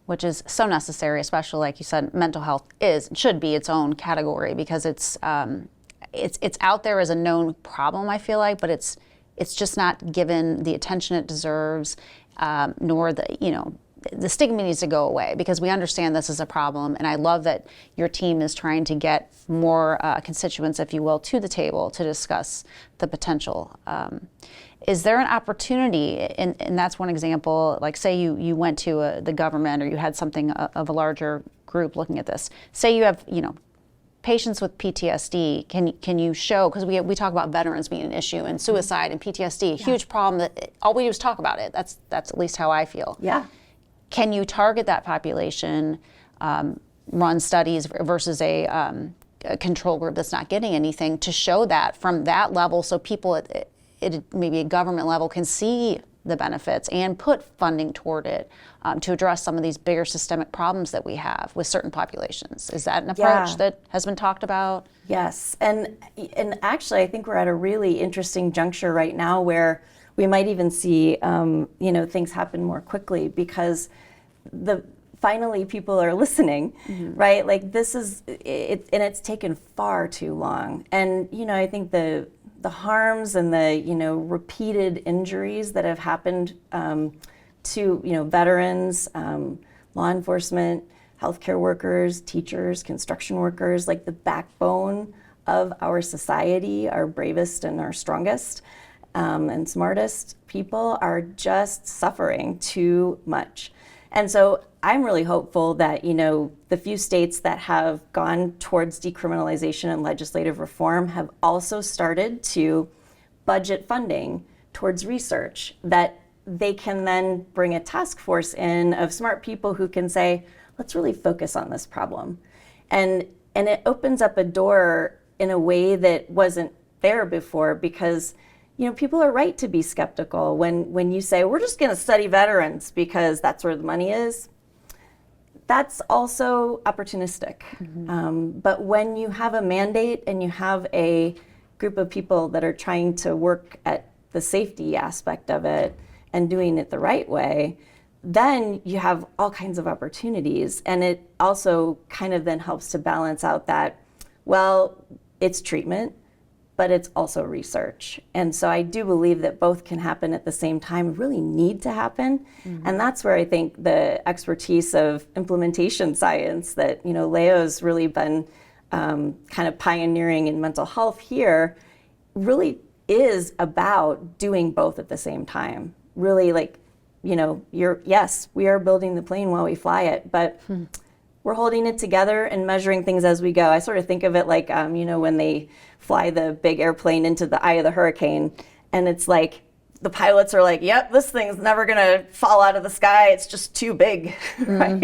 Which is so necessary, especially like you said, mental health should be its own category because it's out there as a known problem, I feel like, but it's just not given the attention it deserves, nor the stigma needs to go away because we understand this is a problem. And I love that your team is trying to get more constituents, if you will, to the table to discuss the potential. Is there an opportunity, and that's one example, like say you went to the government or you had something of a larger group looking at this. Say you have, patients with PTSD, can you show, because we talk about veterans being an issue and suicide and PTSD, a huge problem that all we do is talk about it. That's at least how I feel. Yeah. Can you target that population, run studies versus a control group that's not getting anything to show that from that level so people at maybe a government level can see the benefits and put funding toward it to address some of these bigger systemic problems that we have with certain populations? Is that an approach that has been talked about? Yes, and actually I think we're at a really interesting juncture right now where we might even see things happen more quickly because finally people are listening, right? Like this is it, and it's taken far too long. And I think the harms and the repeated injuries that have happened to veterans, law enforcement, healthcare workers, teachers, construction workers, like the backbone of our society, our bravest and our strongest and smartest people are just suffering too much. And so I'm really hopeful that, the few states that have gone towards decriminalization and legislative reform have also started to budget funding towards research that they can then bring a task force in of smart people who can say, let's really focus on this problem. And it opens up a door in a way that wasn't there before because people are right to be skeptical when you say, we're just going to study veterans because that's where the money is. That's also opportunistic. But when you have a mandate and you have a group of people that are trying to work at the safety aspect of it and doing it the right way, then you have all kinds of opportunities. And it also kind of then helps to balance out that, well, it's treatment, but it's also research. And so I do believe that both can happen at the same time, really need to happen. And that's where I think the expertise of implementation science that, Leo's really been kind of pioneering in mental health here really is about doing both at the same time. Really yes, we are building the plane while we fly it, but we're holding it together and measuring things as we go. I sort of think of it like, when they fly the big airplane into the eye of the hurricane, and it's like, the pilots are like, yep, this thing's never gonna fall out of the sky, it's just too big, right?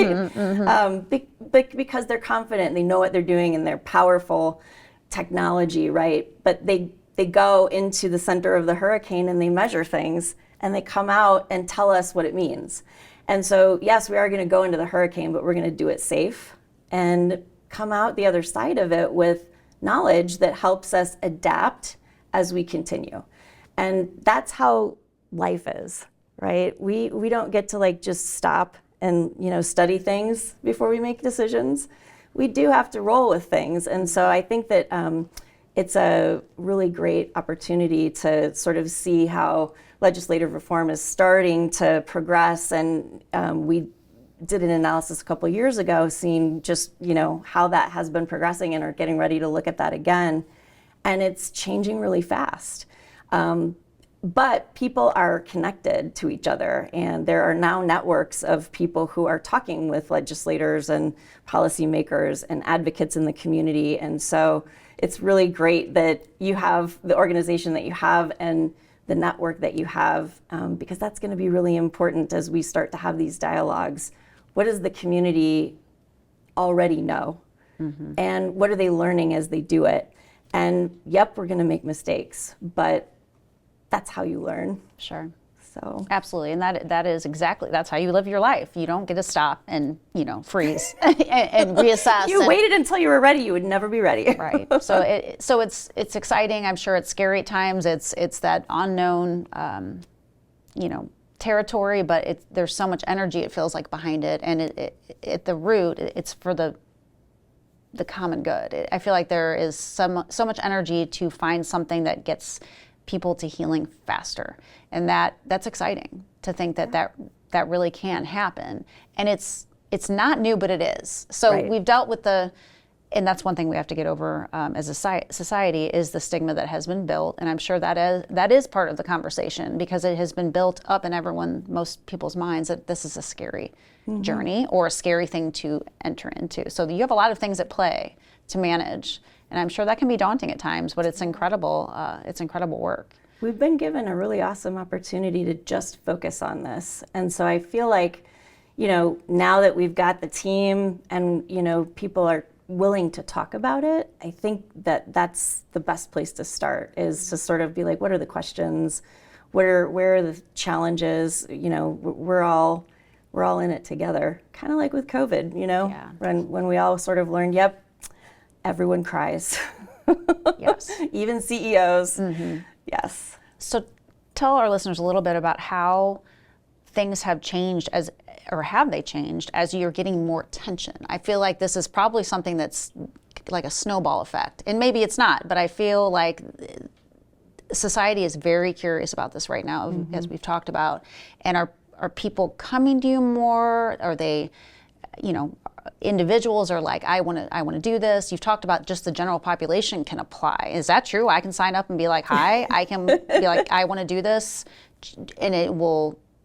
Because they're confident, they know what they're doing, and they're powerful technology, right? But they go into the center of the hurricane and they measure things, and they come out and tell us what it means. And so, yes, we are going to go into the hurricane, but we're going to do it safe and come out the other side of it with knowledge that helps us adapt as we continue. And that's how life is, right? We don't get to just stop and study things before we make decisions. We do have to roll with things. And so I think that it's a really great opportunity to sort of see how legislative reform is starting to progress. And we did an analysis a couple of years ago, seeing just, how that has been progressing and are getting ready to look at that again. And it's changing really fast. But people are connected to each other, and there are now networks of people who are talking with legislators and policymakers and advocates in the community. And so it's really great that you have the organization that you have and the network that you have, because that's going to be really important as we start to have these dialogues. What does the community already know? And what are they learning as they do it? And yep, we're going to make mistakes, but that's how you learn. Sure. So absolutely, and that is exactly, that's how you live your life. You don't get to stop and freeze and reassess. You waited until you were ready. You would never be ready. Right. So it's exciting. I'm sure it's scary at times. It's that unknown, territory, but there's so much energy, it feels like, behind it, and at the root, it's for the common good. I feel like there is so much energy to find something that gets people to healing faster, and that's exciting to think that really can happen. And it's not new, but it is. So right. We've dealt with the And that's one thing we have to get over as a society, is the stigma that has been built. And I'm sure that is part of the conversation, because it has been built up in most people's minds that this is a scary journey or a scary thing to enter into. So you have a lot of things at play to manage. And I'm sure that can be daunting at times, but it's incredible work. We've been given a really awesome opportunity to just focus on this. And so I feel like, now that we've got the team and, people are willing to talk about it, I think that that's the best place to start, is to sort of be like, what are the questions? Where are the challenges? We're all in it together, kind of like with COVID, Yeah. when we all sort of learned, yep, everyone cries. Yes. Even CEOs. Yes. So tell our listeners a little bit about how things have changed have they changed as you're getting more attention? I feel like this is probably something that's like a snowball effect, and maybe it's not, but I feel like society is very curious about this right now, as we've talked about. And are people coming to you more? Are they, individuals are like, I want to do this. You've talked about just the general population can apply. Is that true? I can sign up and be like, hi, I can be like, I want to do this, and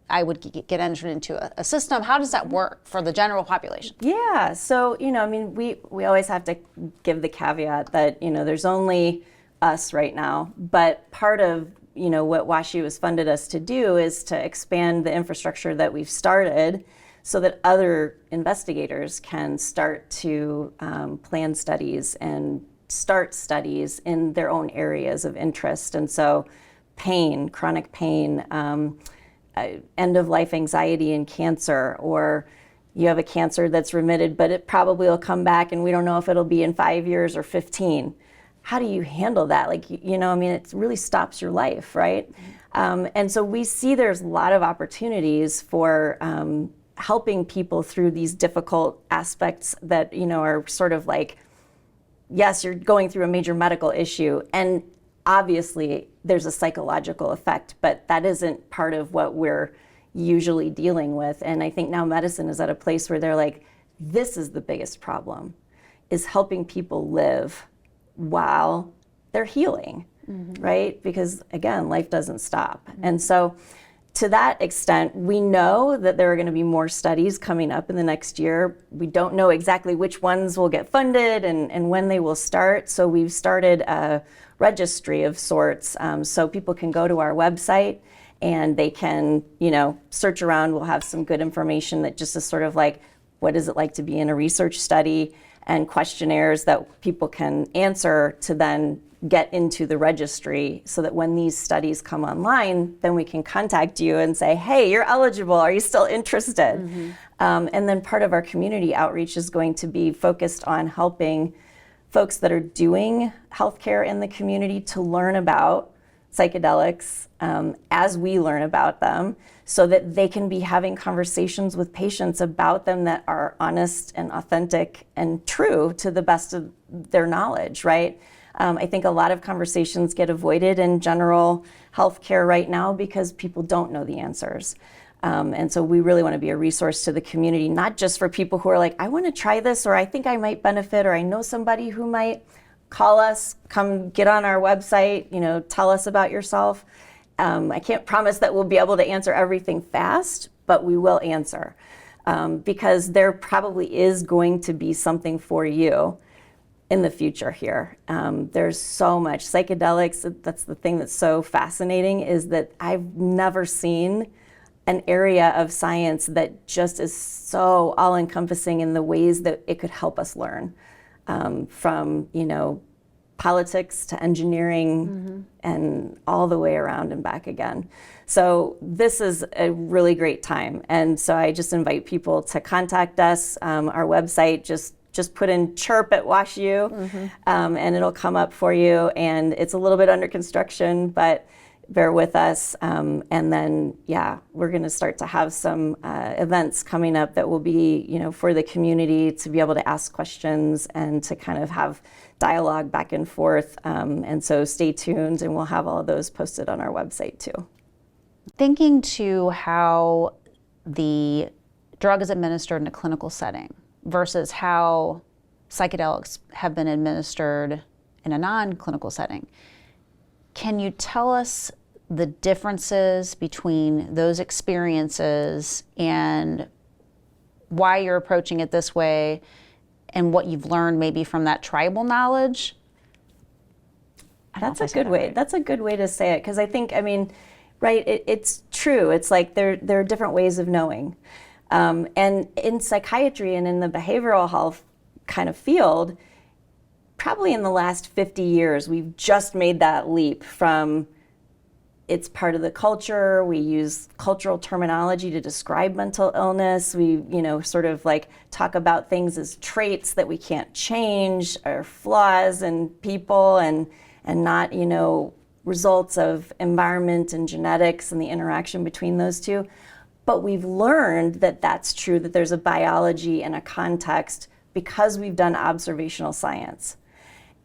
I would get entered into a system. How does that work for the general population? Yeah, so, we always have to give the caveat that, there's only us right now, but part of, what WashU's funded us to do is to expand the infrastructure that we've started so that other investigators can start to plan studies and start studies in their own areas of interest. And so pain, chronic pain, end-of-life anxiety and cancer, or you have a cancer that's remitted, but it probably will come back and we don't know if it'll be in 5 years or 15. How do you handle that? It really stops your life, right? And so we see there's a lot of opportunities for helping people through these difficult aspects that, are sort of like, yes, you're going through a major medical issue, and obviously there's a psychological effect, but that isn't part of what we're usually dealing with. And I think now medicine is at a place where they're like, this is the biggest problem, is helping people live while they're healing, right? Because again, life doesn't stop. And so to that extent, we know that there are going to be more studies coming up in the next year. We don't know exactly which ones will get funded and when they will start. So we've started a registry of sorts, so people can go to our website and they can, search around. We'll have some good information that just is sort of like, what is it like to be in a research study, and questionnaires that people can answer to then get into the registry, so that when these studies come online, then we can contact you and say, hey, you're eligible. Are you still interested? And then part of our community outreach is going to be focused on helping folks that are doing healthcare in the community to learn about psychedelics as we learn about them, so that they can be having conversations with patients about them that are honest and authentic and true to the best of their knowledge, right? I think a lot of conversations get avoided in general healthcare right now because people don't know the answers. And so we really want to be a resource to the community, not just for people who are like, I want to try this, or I think I might benefit, or I know somebody who might. Call us, come get on our website, tell us about yourself. I can't promise that we'll be able to answer everything fast, but we will answer, because there probably is going to be something for you in the future here. There's so much psychedelics. That's the thing that's so fascinating, is that I've never seen an area of science that just is so all-encompassing in the ways that it could help us learn, from politics to engineering and all the way around and back again. So this is a really great time, and so I just invite people to contact us. Our website, just put in chirp at WashU, and it'll come up for you. And it's a little bit under construction, but bear with us. And then, we're going to start to have some events coming up that will be, for the community to be able to ask questions and to kind of have dialogue back and forth. And so stay tuned, and we'll have all of those posted on our website too. Thinking to how the drug is administered in a clinical setting versus how psychedelics have been administered in a non-clinical setting. Can you tell us the differences between those experiences and why you're approaching it this way and what you've learned maybe from that tribal knowledge? That's a good way. That's a good way to say it, because I think, I mean, right, it's true. It's like there are different ways of knowing. And in psychiatry and in the behavioral health kind of field, probably in the last 50 years, we've just made that leap from it's part of the culture. We use cultural terminology to describe mental illness. We, sort of like talk about things as traits that we can't change, or flaws in people, and not, results of environment and genetics and the interaction between those two. But we've learned that that's true, that there's a biology and a context because we've done observational science.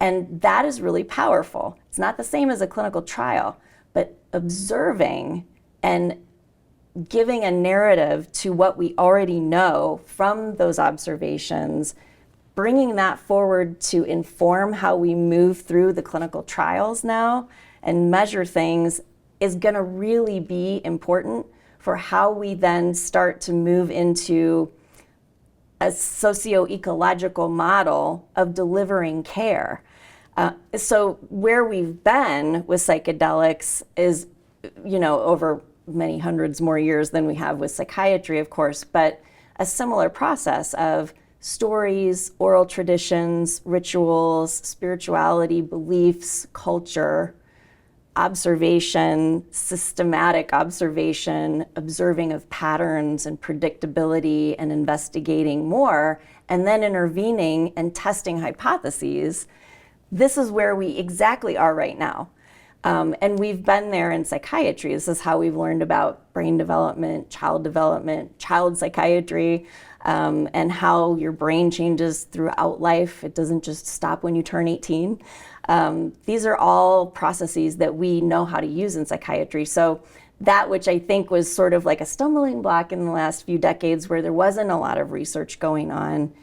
And that is really powerful. It's not the same as a clinical trial, but observing and giving a narrative to what we already know from those observations, bringing that forward to inform how we move through the clinical trials now and measure things is going to really be important for how we then start to move into a socio-ecological model of delivering care. So where we've been with psychedelics is, over many hundreds more years than we have with psychiatry, of course, but a similar process of stories, oral traditions, rituals, spirituality, beliefs, culture, observation, systematic observation, observing of patterns and predictability and investigating more, and then intervening and testing hypotheses. This is where we exactly are right now. And we've been there in psychiatry. This is how we've learned about brain development, child psychiatry, and how your brain changes throughout life. It doesn't just stop when you turn 18. These are all processes that we know how to use in psychiatry. So that which I think was sort of like a stumbling block in the last few decades where there wasn't a lot of research going on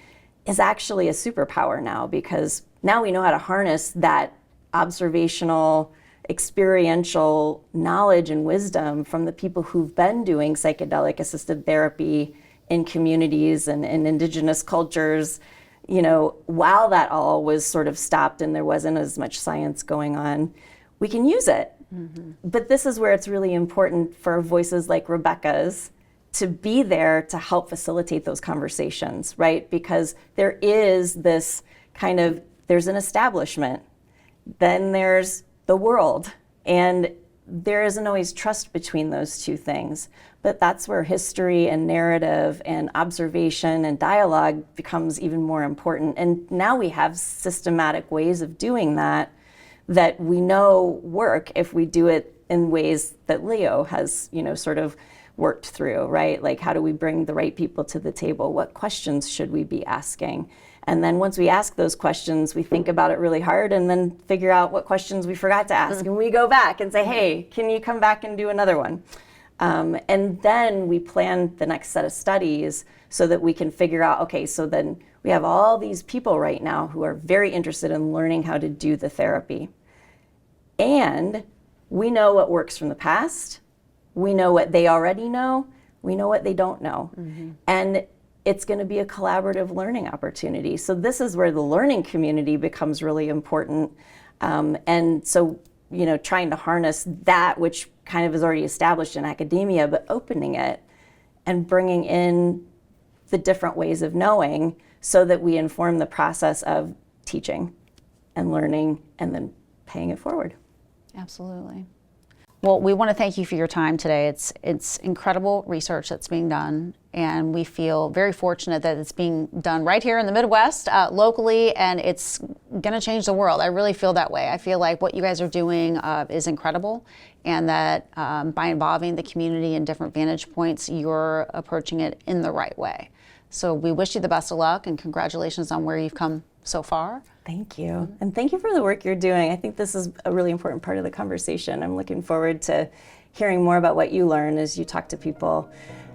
is actually a superpower now, because now we know how to harness that observational, experiential knowledge and wisdom from the people who've been doing psychedelic assisted therapy in communities and in indigenous cultures, while that all was sort of stopped and there wasn't as much science going on. We can use it. Mm-hmm. But this is where it's really important for voices like Rebecca's to be there to help facilitate those conversations, right? Because there is this kind of, there's an establishment, then there's the world, and there isn't always trust between those two things. But that's where history and narrative and observation and dialogue becomes even more important. And now we have systematic ways of doing that we know work if we do it in ways that Leo has, sort of worked through, right? Like, how do we bring the right people to the table? What questions should we be asking? And then once we ask those questions, we think about it really hard and then figure out what questions we forgot to ask. And we go back and say, hey, can you come back and do another one? And then we plan the next set of studies so that we can figure out, okay, so then we have all these people right now who are very interested in learning how to do the therapy. And we know what works from the past. We know what they already know. We know what they don't know. Mm-hmm. And it's going to be a collaborative learning opportunity. So this is where the learning community becomes really important. And so, trying to harness that which kind of is already established in academia, but opening it and bringing in the different ways of knowing so that we inform the process of teaching and learning and then paying it forward. Absolutely. Well, we want to thank you for your time today. It's incredible research that's being done, and we feel very fortunate that it's being done right here in the Midwest, locally, and it's going to change the world. I really feel that way. I feel like what you guys are doing is incredible, and that by involving the community in different vantage points, you're approaching it in the right way. So we wish you the best of luck, and congratulations on where you've come so far. Thank you. And thank you for the work you're doing. I think this is a really important part of the conversation. I'm looking forward to hearing more about what you learn as you talk to people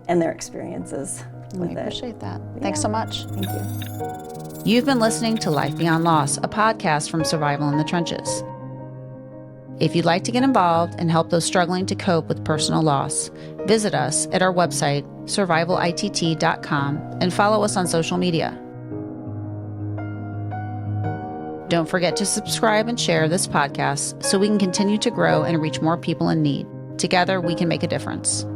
and their experiences with it. I appreciate that. Thanks so much. Thank you. You've been listening to Life Beyond Loss, a podcast from Survival in the Trenches. If you'd like to get involved and help those struggling to cope with personal loss, visit us at our website, survivalitt.com, and follow us on social media. Don't forget to subscribe and share this podcast so we can continue to grow and reach more people in need. Together, we can make a difference.